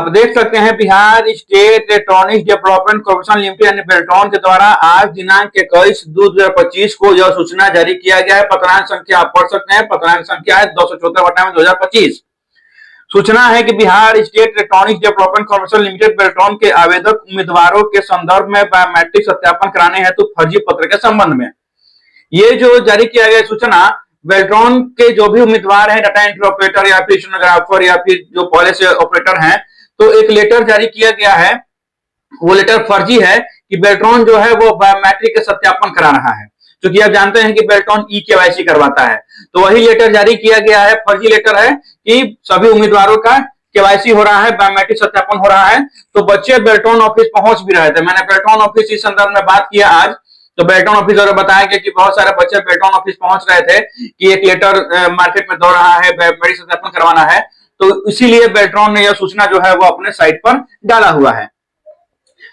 आप देख सकते हैं Bihar state electronics development corporation limited यानी बेल्ट्रॉन के द्वारा आज दिनांक 21/2/2025 को यह सूचना जारी किया गया है। पत्रांक संख्या आप पढ़ सकते हैं, पत्रांक संख्या है 274/2025। सूचना है कि Bihar state electronics development corporation limited Beltron के आवेदक उम्मीदवारों के संदर्भ में बायोमेट्रिक सत्यापन कराने हेतु फर्जी पत्र के संबंध में ये जो जारी किया गया सूचना बेल्ट्रॉन के जो भी उम्मीदवार हैं, डाटा एंट्री ऑपरेटर या फिर स्टेनोग्राफर या फिर जो पॉलिसी ऑपरेटर हैं, तो एक लेटर जारी किया गया है। वो लेटर फर्जी है कि बेल्ट्रॉन जो है वो बायोमेट्रिक के सत्यापन करा रहा है, क्योंकि आप जानते हैं कि बेल्ट्रॉन ई-केवाईसी करवाता है। तो वही लेटर जारी किया गया है, फर्जी लेटर है कि सभी उम्मीदवारों का केवाईसी हो रहा है, बायोमेट्रिक सत्यापन हो रहा है। तो बच्चे बेल्ट्रॉन ऑफिस पहुंच भी रहे थे। मैंने बेल्ट्रॉन ऑफिस इस संदर्भ में बात किया आज, तो बेल्ट्रॉन ऑफिस द्वारा बताया गया कि बहुत सारे बच्चे बेल्ट्रॉन ऑफिस पहुंच रहे थे कि एक लेटर मार्केट में दौड़ रहा है, बायोमेट्रिक सत्यापन करवाना है। तो इसीलिए बेल्ट्रॉन ने यह सूचना जो है वो अपने साइट पर डाला हुआ है।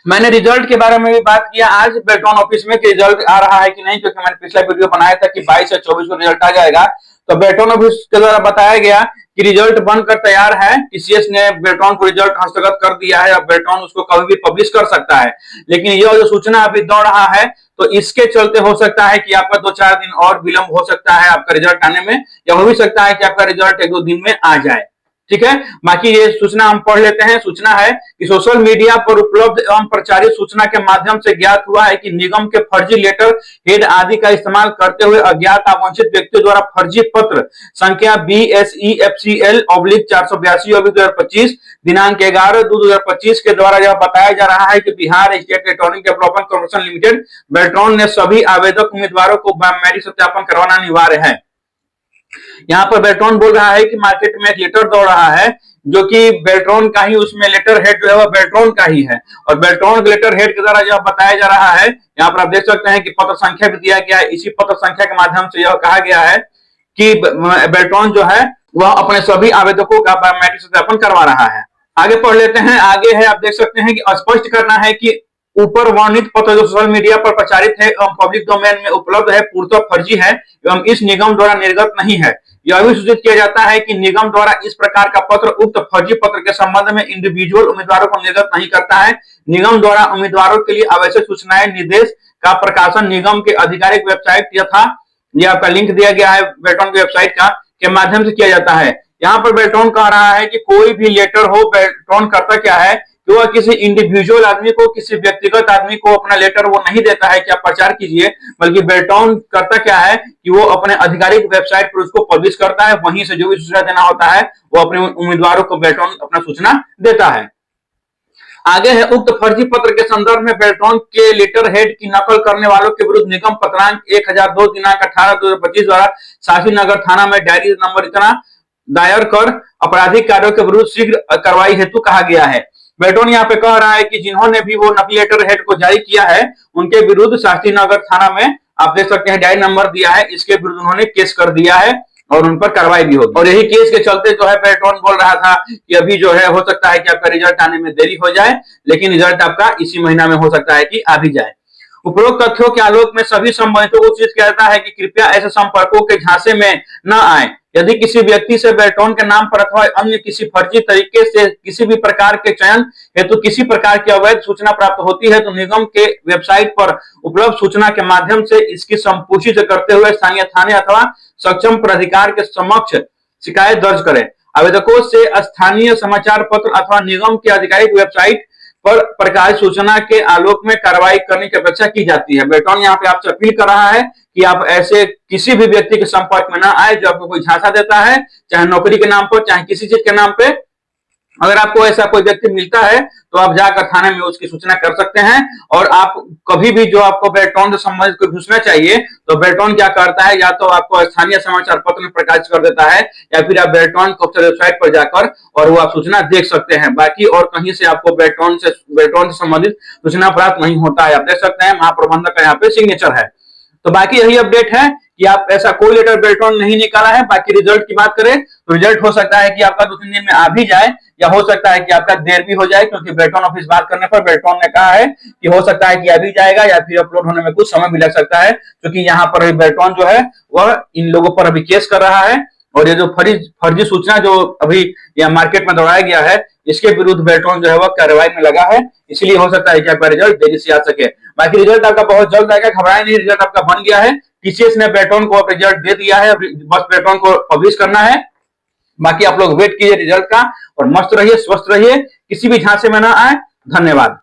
मैंने रिजल्ट के बारे में भी बात किया आज बेल्ट्रॉन ऑफिस में कि रिजल्ट आ रहा है कि नहीं, क्योंकि मैंने पिछला वीडियो बनाया था कि 22 या 24 को रिजल्ट आ जाएगा। तो बेल्ट्रॉन ऑफिस के द्वारा बताया गया कि रिजल्ट बनकर तैयार है। टीसीएस ने बेल्ट्रॉन को रिजल्ट हस्तगत कर दिया है। अब बेल्ट्रॉन उसको कभी भी पब्लिश कर सकता है, लेकिन यह जो सूचना अभी दौड़ रहा है तो इसके चलते हो सकता है कि आपका 2-4 दिन और विलंब हो सकता है आपका रिजल्ट आने में, या हो भी सकता है कि आपका रिजल्ट 1-2 दिन में आ जाए। ठीक है, बाकी ये सूचना हम पढ़ लेते हैं। सूचना है कि सोशल मीडिया पर उपलब्ध एवं प्रचारित सूचना के माध्यम से ज्ञात हुआ है कि निगम के फर्जी लेटर हेड आदि का इस्तेमाल करते हुए अज्ञात आवांछित व्यक्तियों द्वारा फर्जी पत्र संख्या BSEFCL/482/2025 दिनांक 11/2/2025 के द्वारा यह बताया जा रहा है कि Bihar state electronic development corporation limited Beltron ने सभी आवेदक उम्मीदवारों को बायोमेट्रिक सत्यापन करवाना अनिवार्य है। यहाँ पर बेल्ट्रॉन बोल रहा है कि मार्केट में एक लेटर दौड़ रहा है जो कि बेल्ट्रॉन का ही, उसमें लेटर हेड जो है वो बेल्ट्रॉन का ही है, और बेल्ट्रॉन के लेटर हेड के द्वारा यह बताया जा रहा है। यहाँ पर आप देख सकते हैं कि पत्र संख्या भी दिया गया है। इसी पत्र संख्या के माध्यम से यह कहा गया है कि बेल्ट्रॉन जो है वह अपने सभी आवेदकों का बायोमेट्रिक सत्यापन करवा रहा है। आगे पढ़ लेते हैं। आगे है, आप देख सकते हैं कि स्पष्ट करना है कि ऊपर वर्णित पत्र जो सोशल मीडिया पर प्रचारित है एवं पब्लिक डोमेन में उपलब्ध है पूर्णतः फर्जी है एवं इस निगम द्वारा निर्गत नहीं है। यह भी सूचित किया जाता है कि निगम द्वारा इस प्रकार का पत्र उक्त फर्जी पत्र के संबंध में इंडिविजुअल उम्मीदवारों को निर्गत नहीं करता है। निगम द्वारा उम्मीदवारों के लिए आवश्यक सूचनाएं निर्देश का प्रकाशन निगम के आधिकारिक वेबसाइट यथा यह आपका लिंक दिया गया है बेल्ट्रॉन की वेबसाइट का के माध्यम से किया जाता है। यहाँ पर बेल्ट्रॉन कह रहा है कि कोई भी लेटर हो, बेल्ट्रॉन करता क्या है कि वह किसी इंडिविजुअल आदमी को, किसी व्यक्तिगत आदमी को अपना लेटर वो नहीं देता है कि आप प्रचार कीजिए, बल्कि बेल्ट्रॉन करता क्या है कि वो अपने आधिकारिक वेबसाइट पर उसको पब्लिश करता है। वहीं से जो भी सूचना देना होता है वो अपने उम्मीदवारों को बेल्ट्रॉन अपना सूचना देता है। आगे है, उक्त फर्जी पत्र के संदर्भ में बेल्ट्रॉन के लेटर हेड की नकल करने वालों के विरुद्ध निगम पत्रांक 1002 दिनांक 18/2025 द्वारा शास्त्री नगर थाना में डायरी नंबर इतना दायर कर आपराधिक कार्यों के विरुद्ध शीघ्र कार्रवाई हेतु कहा गया है। बेल्ट्रॉन यहाँ पे कह रहा है कि जिन्होंने भी वो नकली लेटर हेड को जारी किया है उनके विरुद्ध शास्त्री नगर थाना में आप देख सकते हैं डायरी नंबर दिया है, इसके विरुद्ध उन्होंने केस कर दिया है और उन पर कार्रवाई भी होगी। और यही केस के चलते जो है बेल्ट्रॉन बोल रहा था कि अभी जो है हो सकता है कि आपका रिजल्ट आने में देरी हो जाए, लेकिन रिजल्ट आपका इसी महीना में हो सकता है कि आ भी जाए। उपरोक्त तथ्यों के आलोक में सभी संबंधितों को सूचित किया जाता है कि कृपया ऐसे संपर्कों के झांसे में न आए। यदि किसी व्यक्ति से बेल्ट्रॉन के नाम पर अथवा अन्य किसी फर्जी तरीके से किसी भी प्रकार के चयन हेतु किसी प्रकार की अवैध सूचना प्राप्त होती है तो निगम के वेबसाइट पर उपलब्ध सूचना के माध्यम से इसकी संपुष्टि करते हुए स्थानीय थाने अथवा सक्षम प्राधिकार के समक्ष शिकायत दर्ज करें। आवेदकों से स्थानीय समाचार पत्र अथवा निगम की आधिकारिक वेबसाइट पर प्रकाशित सूचना के आलोक में कार्रवाई करने की अपेक्षा की जाती है। बेल्ट्रॉन यहाँ पे आपसे अपील कर रहा है कि आप ऐसे किसी भी व्यक्ति के संपर्क में ना आए जो आपको कोई झांसा देता है, चाहे नौकरी के नाम पर, चाहे किसी चीज के नाम पे। अगर आपको ऐसा कोई व्यक्ति मिलता है तो आप जाकर थाने में उसकी सूचना कर सकते हैं। और आप कभी भी जो आपको बेल्ट्रॉन से संबंधित कोई सूचना चाहिए तो बेल्ट्रॉन क्या करता है, या तो आपको स्थानीय समाचार पत्र में प्रकाशित कर देता है या फिर आप बेल्ट्रॉन ऑफिशियल वेबसाइट पर जाकर और वो आप सूचना देख सकते हैं। बाकी और कहीं से आपको बेल्ट्रॉन से संबंधित सूचना प्राप्त नहीं होता है। आप देख सकते हैं महाप्रबंधक का यहाँ पे सिग्नेचर है। तो बाकी यही अपडेट है कि आप ऐसा कोई लेटर बेल्ट्रॉन नहीं निकाला है। बाकी रिजल्ट की बात करें तो रिजल्ट हो सकता है कि आपका 2-3 दिन में आ भी जाए, या हो सकता है कि आपका देर भी हो जाए, क्योंकि बेल्ट्रॉन ऑफिस बात करने पर बेल्ट्रॉन ने कहा है कि हो सकता है कि आ भी जाएगा या फिर अपलोड होने में कुछ समय भी लग सकता है, क्योंकि यहाँ पर बेल्ट्रॉन जो है वह इन लोगों पर अभी केस कर रहा है। और ये जो फर्जी सूचना जो अभी यह मार्केट में दौड़ाया गया है, इसके विरुद्ध बेल्ट्रॉन जो है वह कार्रवाई में लगा है। इसलिए हो सकता है कि आपका रिजल्ट देरी से आ सके। बाकी रिजल्ट आपका बहुत जल्द आएगा, घबराए नहीं, रिजल्ट आपका बन गया है। टीसीएस ने बेल्ट्रॉन को रिजल्ट दे दिया है, बस बेल्ट्रॉन को पब्लिश करना है। बाकी आप लोग वेट कीजिए रिजल्ट का, और मस्त रहिए, स्वस्थ रहिए, किसी भी झांसे में ना आए। धन्यवाद।